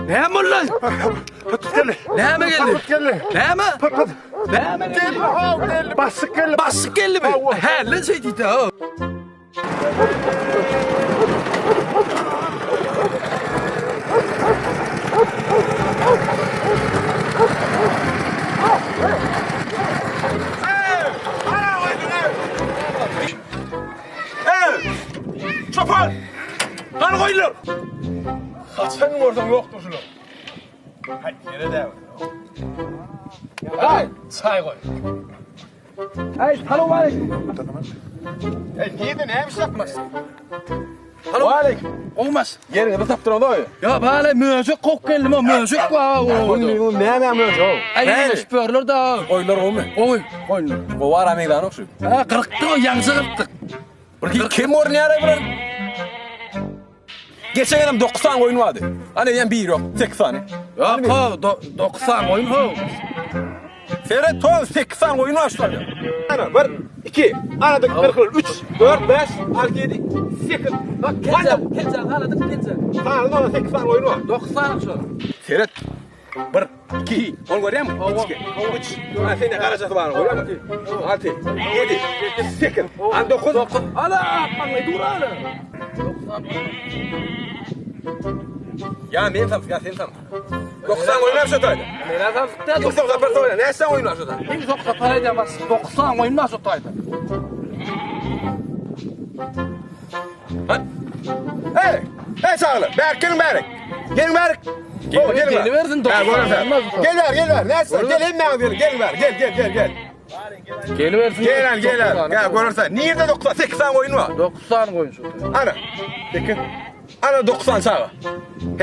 Näme lan? Näme geldi? Näme? Näme geldi? Basık geldi mi? He lan şey dedi ha. Çapar! Kan koyulur! Senin oradan yoktur şunu. Hadi yere devam. Hay, çay koy. Selam aleyküm. Niye neymiş yapmaz? Selam aleyküm. Olmaz. Yerine bir taptırma da oyu. Ya böyle müzik kok geldi mi? Müzik var. Bunun ne müzik o? Ay şpörler da. Oylar o mu? Oy, koyunlar. O var ha meydan okşu. Ha kırıktı o yancı kırıktık. Peki kim oynuyor bulan? Geçen adam 90 oyun vardı. Hani yani bir yok, 80. Ya pa 90 oyun ho. Seyret to 80 oyun var şu anda. Ana 1 2 aradık 40 3 4 5 6 7 8 Bak kencan haladık kencan. Sana 80 oyun var. 90 şu. Seyret. 1 2 10 görüyor musun? 3 4 sen de karacası var görüyor musun? 6 7 8 an 9 Ala anlay dur ala. Ya men sam ya sen sam. 90 oynar şu tayda. Mera da 90 zafer oynar. Ne sen oynar şu tayda? bir çok parayla bas 90 oyun nasıl taydı? Hey! Hey sağlı. Berk gelin Berk. Gelin Berk. Gel verdin 90. Gel ver. Neyse gel hemen gel ver. Gel. Gel versin. Gel. Gel görürsen. Nerede 90 80 oyun var? 90 oyun şu. Ana. Peki. Ana 90 sağa.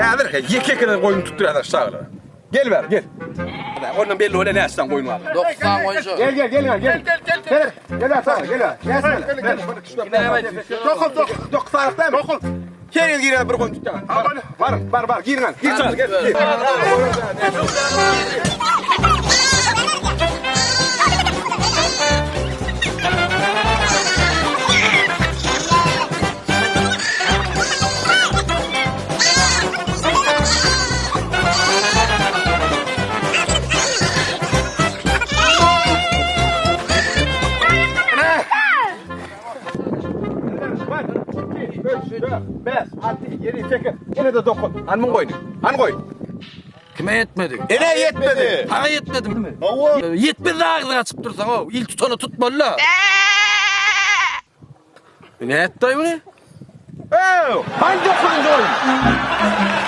Hazır. Yeke kadar oyun tutturuyor sağlı. Gel ver gel. Onun belli öyle ne sen oyun var. 90 oyun şu. Gel. Gel sağlı gel. Gel. 90 değil mi? Gel gir bir oyun tuttu. Var gir lan. Gir sağlı gel. Bes, 6, 7, 8. Yine de 9. Hanımın koydu. Han koy. Kime yetmedi? Ene yetmedi. Para yetmedi mi? Yetmedi ağzına açıp dursan o. İl tutanı tutma la. Ne etti bu ne? Hangi 9. oyun?